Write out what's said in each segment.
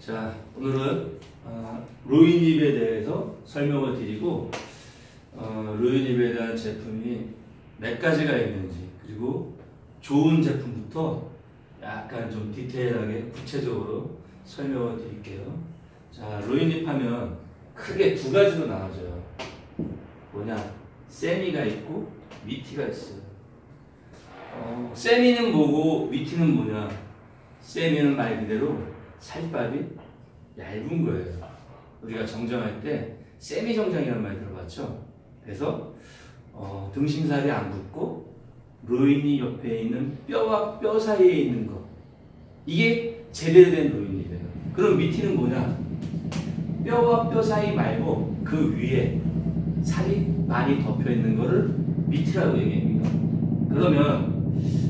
자, 오늘은 로이닙에 대해서 설명을 드리고 로이닙에 대한 제품이 몇 가지가 있는지, 그리고 좋은 제품부터 약간 좀 디테일하게 구체적으로 설명을 드릴게요. 자, 로이닙 하면 크게 두 가지로 나눠져요. 뭐냐, 세미가 있고 미티가 있어요. 세미는 뭐고 미티는 뭐냐? 세미는 말 그대로 살밥이 얇은 거예요. 우리가 정정할 때 세미 정장이라는 말 들어봤죠? 그래서 등심살이 안 붙고 로이닙 옆에 있는 뼈와 뼈 사이에 있는 거, 이게 제대로 된 로이닙이에요. 그럼 미티는 뭐냐? 뼈와 뼈 사이 말고 그 위에 살이 많이 덮여 있는 거를 미티라고 얘기합니다. 그러면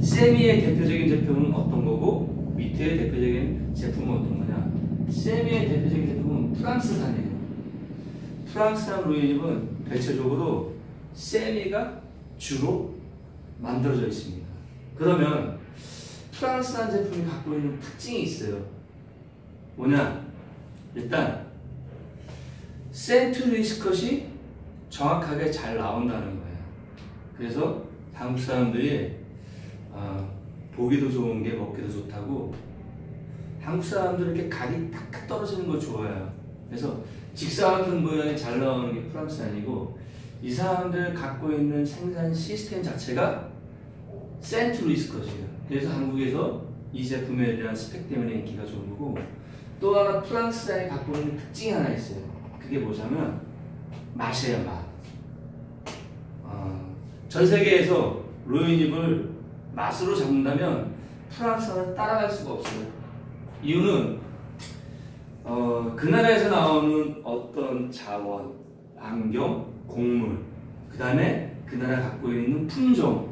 세미의 대표적인 제품은 어떤 거고 미티의 대표적인 제품은 어떤 거냐? 세미의 대표적인 제품은 프랑스산이에요. 프랑스산 로이닙은 대체적으로 세미가 주로 만들어져 있습니다. 그러면 프랑스산 제품이 갖고 있는 특징이 있어요. 뭐냐? 일단 센트루이스 컷이 정확하게 잘 나온다는 거예요. 그래서 한국 사람들이 보기도 좋은 게 먹기도 좋다고, 한국 사람들 이렇게 각이 탁탁 떨어지는 거 좋아해요. 그래서 직사각형 모양이 잘 나오는 게 프랑스산이고, 이 사람들 갖고 있는 생산 시스템 자체가 센트루이스 컷이에요. 그래서 한국에서 이 제품에 대한 스펙 때문에 인기가 좋은 거고, 또 하나 프랑스산이 갖고 있는 특징이 하나 있어요. 그게 뭐냐면 맛이에요, 맛. 전 세계에서 로이닙을 맛으로 잡는다면 프랑스산을 따라갈 수가 없어요. 이유는 그 나라에서 나오는 어떤 자원, 환경, 곡물, 그 다음에 그 나라 갖고 있는 품종,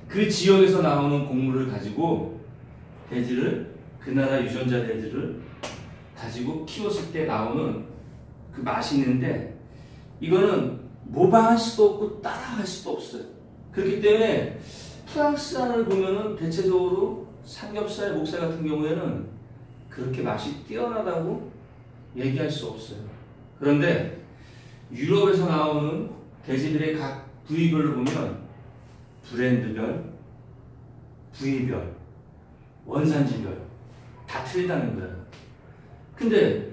그 지역에서 나오는 곡물을 가지고 돼지를, 그 나라 유전자 돼지를 가지고 키웠을 때 나오는 그 맛이 있는데, 이거는 모방할 수도 없고 따라갈 수도 없어요. 그렇기 때문에 프랑스산을 보면은 대체적으로 삼겹살, 목살 같은 경우에는 그렇게 맛이 뛰어나다고 얘기할 수 없어요. 그런데 유럽에서 나오는 돼지들의 각 부위별로 보면 브랜드별, 부위별, 원산지별 다 틀리다는 거예요. 근데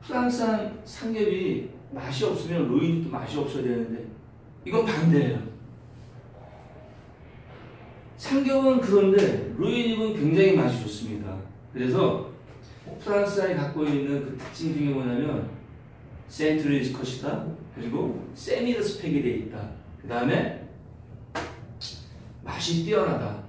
프랑스산 삼겹이 맛이 없으면 로이닙도 맛이 없어야 되는데, 이건 반대예요. 삼겹은 그런데 로이닙은 굉장히 맛이 좋습니다. 그래서 프랑스산이 갖고 있는 그 특징 중에 뭐냐면 센트루이스 컷이다, 그리고 세미드 스펙이 되어 있다, 그 다음에 맛이 뛰어나다.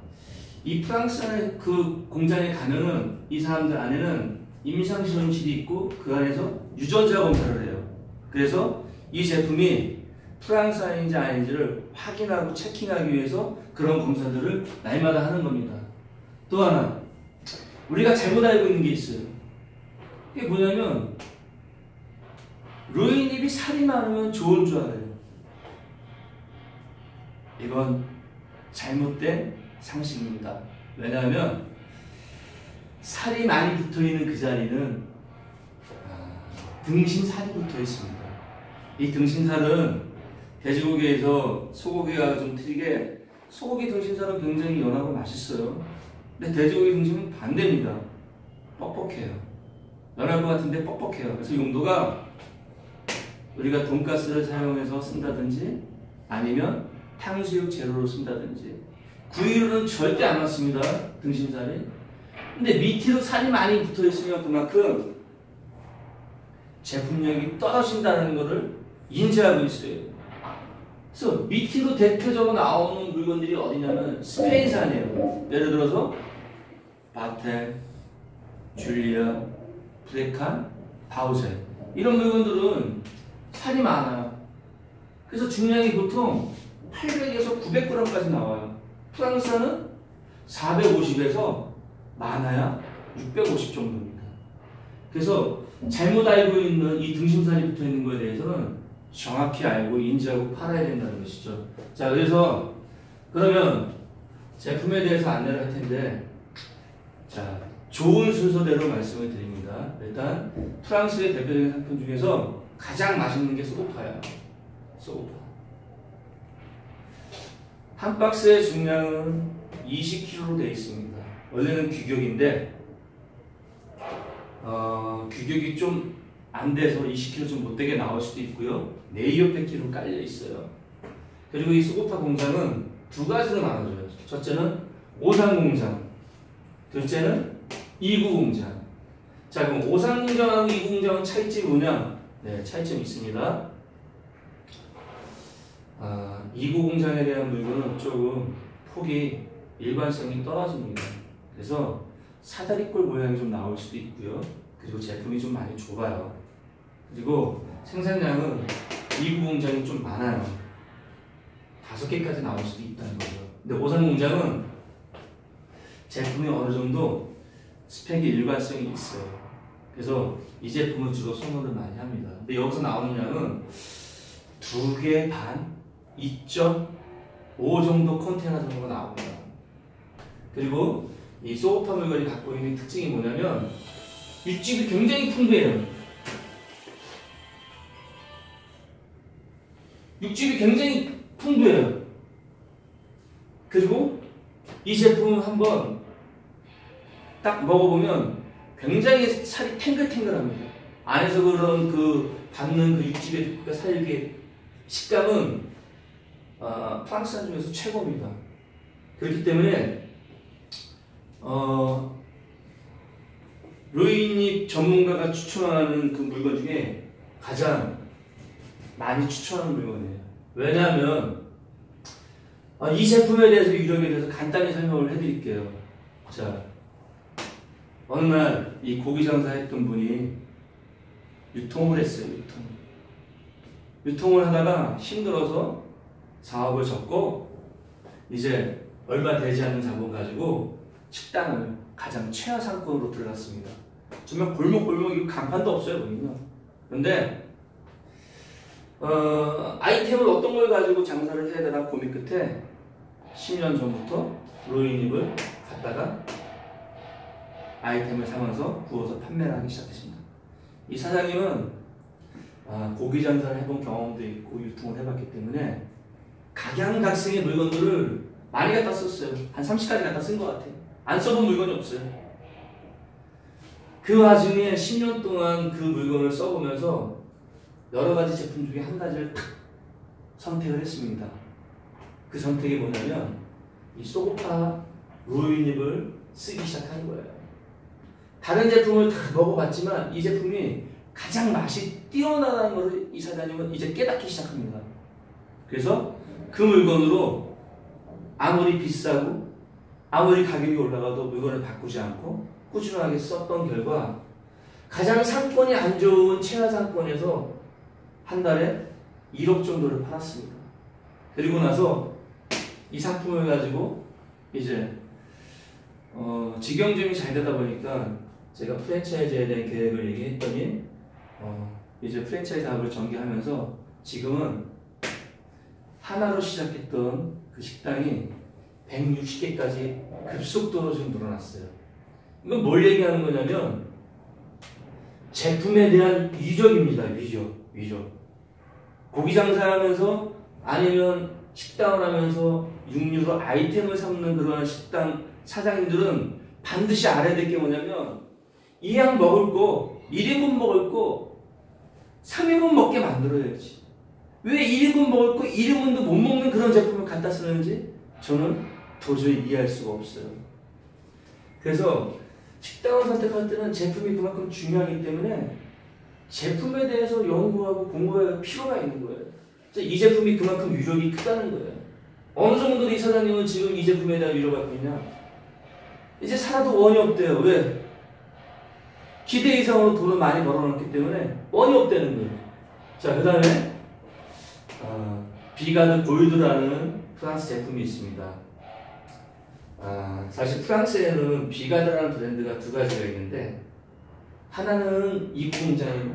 이 프랑스산의 그 공장에 가면은 이 사람들 안에는 임상시험실이 있고 그 안에서 유전자 검사를 해요. 그래서 이 제품이 프랑스산인지 아닌지를 확인하고 체킹하기 위해서 그런 검사들을 날마다 하는 겁니다. 또 하나, 우리가 잘못 알고 있는 게 있어요. 이게 뭐냐면 로이닙이 살이 많으면 좋은 줄 알아요. 이건 잘못된 상식입니다. 왜냐하면 살이 많이 붙어있는 그 자리는 등심살이 붙어 있습니다. 이 등심살은 돼지고기에서 소고기가 좀 틀리게, 소고기 등심살은 굉장히 연하고 맛있어요. 근데 돼지고기 등심은 반대입니다. 뻑뻑해요. 연할 것 같은데 뻑뻑해요. 그래서 용도가 우리가 돈가스를 사용해서 쓴다든지 아니면 탕수육 재료로 쓴다든지, 구이로는 절대 안 맞습니다, 등심살이. 근데 미티로 살이 많이 붙어 있으면 그만큼 제품력이 떨어진다는 것을 인지하고 있어요. 그래서 미티로 대표적으로 나오는 물건들이 어디냐면 스페인산이에요. 예를 들어서 바텔, 줄리아, 브레칸, 바우젤, 이런 물건들은 살이 많아요. 그래서 중량이 보통 800에서 900g까지 나와요. 프랑스산은 450에서 많아야 650 정도입니다. 그래서 잘못 알고 있는 이 등심살이 붙어 있는 거에 대해서는 정확히 알고 인지하고 팔아야 된다는 것이죠. 자, 그러면 제품에 대해서 안내를 할 텐데, 자, 좋은 순서대로 말씀을 드립니다. 일단 프랑스의 대표적인 상품 중에서 가장 맛있는 게 소고파예요. 소고파. 한 박스의 중량은 20kg로 되어 있습니다. 원래는 규격인데 규격이 좀 안 돼서 20kg 좀 못되게 나올 수도 있고요. 레이어 패키로 깔려 있어요. 그리고 이 소고파 공장은 두 가지로 나눠져요. 첫째는 오산 공장, 둘째는 이구 공장. 자, 그럼 오산 공장하고 이구 공장은 차이점이 뭐냐? 네, 차이점이 있습니다. 이구 공장에 대한 물건은 조금 폭이 일관성이 떨어집니다. 그래서 사다리꼴 모양이 좀 나올 수도 있고요. 그리고 제품이 좀 많이 좁아요. 그리고 생산량은 이구 공장이 좀 많아요. 5개까지 나올 수도 있다는 거죠. 근데 오산 공장은 제품이 어느 정도 스펙이 일관성이 있어요. 그래서 이 제품을 주로 선호를 많이 합니다. 근데 여기서 나오는 양은 2개 반, 2.5 정도 컨테이너 정도가 나옵니다. 그리고 이 소고파 물건이 갖고 있는 특징이 뭐냐면 육즙이 굉장히 풍부해요. 육즙이 굉장히 풍부해요. 그리고 이 제품을 한번 딱 먹어보면 굉장히 살이 탱글탱글합니다. 안에서 그런 그 받는 그 육즙의 그 살의 식감은 프랑스산 중에서 최고입니다. 그렇기 때문에 로이니 전문가가 추천하는 그 물건 중에 가장 많이 추천하는 물건이에요. 왜냐하면 이 제품에 대해서 유력에 대해서 간단히 설명을 해드릴게요. 자, 어느 날 이 고기 장사했던 분이 유통을 했어요. 유통을 하다가 힘들어서 사업을 접고 이제 얼마 되지 않는 자본 가지고 식당을 가장 최하 상권으로 들어갔습니다. 정말 골목골목 간판도 없어요, 보면요. 그런데 아이템을 어떤 걸 가지고 장사를 해야 되나 고민 끝에 10년 전부터 로이닙을 갖다가 아이템을 사면서 구워서 판매를 하기 시작했습니다. 이 사장님은 고기 장사를 해본 경험도 있고 유통을 해봤기 때문에 각양각색의 물건들을 많이 갖다 썼어요. 한 30가지 갖다 쓴 것 같아요. 안 써본 물건이 없어요. 그 와중에 10년 동안 그 물건을 써보면서 여러 가지 제품 중에 한 가지를 탁 선택을 했습니다. 그 선택이 뭐냐면 이 소고파 로이닙을 쓰기 시작한 거예요. 다른 제품을 다 먹어봤지만 이 제품이 가장 맛이 뛰어나다는 것을 이 사장님은 이제 깨닫기 시작합니다. 그래서 그 물건으로 아무리 비싸고 아무리 가격이 올라가도 물건을 바꾸지 않고 꾸준하게 썼던 결과 가장 상권이 안 좋은 최하 상권에서 한 달에 1억 정도를 팔았습니다. 그리고 나서 이 상품을 가지고 이제 직영점이 잘 되다 보니까 제가 프랜차이즈에 대한 계획을 얘기했더니 이제 프랜차이즈 사업을 전개하면서 지금은 하나로 시작했던 그 식당이 160개까지 급속도로 지금 늘어났어요. 이건 뭘 얘기하는 거냐면 제품에 대한 위적입니다. 위적. 고기 장사하면서 아니면 식당을 하면서 육류로 아이템을 삼는 그러한 식당 사장님들은 반드시 알아야 될 게 뭐냐면 이 양 먹을 거 1인분 먹을 거 3인분 먹게 만들어야지. 왜 1인분 먹을 거 1인분도 못 먹는 그런 제품을 갖다 쓰는지 저는 도저히 이해할 수가 없어요. 그래서 식당을 선택할 때는 제품이 그만큼 중요하기 때문에 제품에 대해서 연구하고 공부할 필요가 있는 거예요. 이 제품이 그만큼 위력이 크다는 거예요. 어느 정도 이 사장님은 지금 이 제품에 대한 위력을 갖고 있냐? 이제 살아도 원이 없대요. 왜? 기대 이상으로 돈을 많이 벌어놨기 때문에 원이 없다는 거예요. 자, 그 다음에 비가드 골드라는 프랑스 제품이 있습니다. 사실 프랑스에는 비가드라는 브랜드가 두 가지가 있는데 하나는 2구 공장이고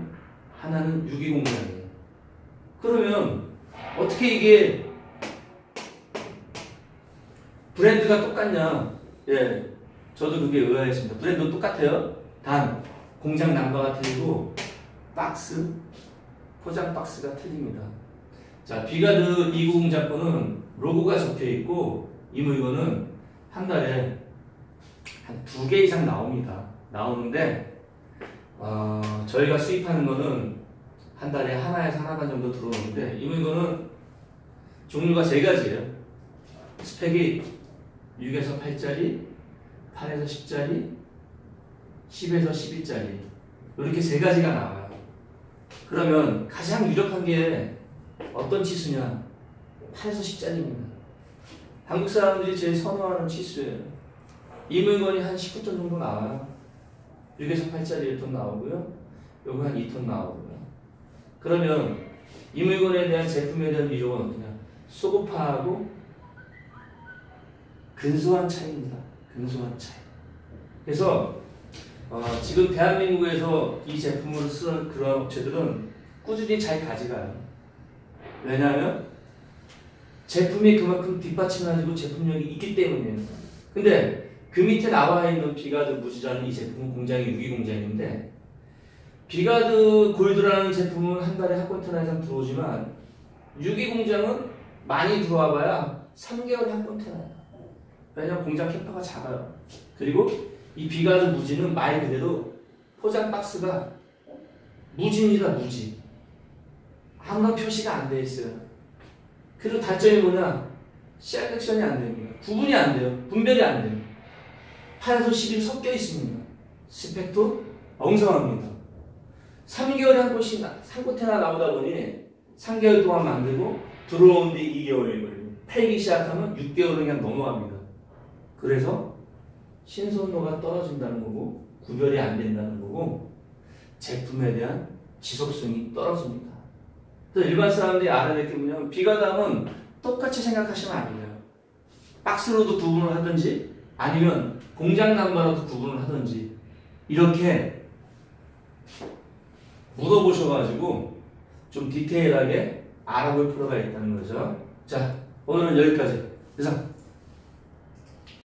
하나는 6기 공장이에요. 그러면 어떻게 이게 브랜드가 똑같냐? 예, 저도 그게 의아했습니다. 브랜드도 똑같아요. 단 공장 넘버가 틀리고 박스, 포장 박스가 틀립니다. 자, 비가드 290 거는 로고가 적혀 있고 이 물건은 한 달에 한 2개 이상 나옵니다. 나오는데 저희가 수입하는 거는 한 달에 하나에서 하나 반 정도 들어오는데 이 물건은 종류가 3가지예요. 스펙이 6에서 8짜리, 8에서 10짜리, 10에서 11짜리 이렇게 3가지가 나와요. 그러면 가장 유력한 게 어떤 치수냐? 8에서 10짜리입니다. 한국 사람들이 제일 선호하는 치수예요. 이 물건이 한 19톤 정도 나와요. 6에서 8짜리 1톤 나오고요. 요거 한 2톤 나오고요. 그러면 이 물건에 대한 제품에 대한 비중은 어떠냐? 소고파하고 근소한 차이입니다. 근소한 차이. 그래서 지금 대한민국에서 이 제품을 쓰는 그런 업체들은 꾸준히 잘 가져가요. 왜냐하면 제품이 그만큼 뒷받침해가지고 제품력이 있기 때문이에요. 근데 그 밑에 나와 있는 비가드 무지라는 이 제품은 공장이 6기 공장인데 비가드 골드라는 제품은 한 달에 한 컨테이너 이상 들어오지만 6기 공장은 많이 들어와 봐야 3개월에 한 컨테이너예요. 왜냐면 공장 캐파가 작아요. 그리고 이 비가드 무지는 말 그대로 포장 박스가 무지입니다. 무지. 아무런 표시가 안 돼 있어요. 그리고 단점이 뭐냐? 셀렉션이 안 됩니다. 구분이 안 돼요. 분별이 안 돼요. 8에서 10이 섞여 있습니다. 스펙도 엉성합니다. 3개월에 한 컨테이너 나오다 보니 3개월 동안 만들고 들어온 뒤 2개월이 걸립니다. 팔기 시작하면 6개월은 그냥 넘어갑니다. 그래서 신선도가 떨어진다는 거고 구별이 안 된다는 거고 제품에 대한 지속성이 떨어집니다. 그래서 일반 사람들이 알아야 될 게 뭐냐면 비가드는 똑같이 생각하시면 안 돼요. 박스로도 구분을 하든지 아니면 공장 넘버로도 구분을 하든지 이렇게 물어보셔가지고 좀 디테일하게 알아볼 필요가 있다는 거죠. 자, 오늘은 여기까지. 그래서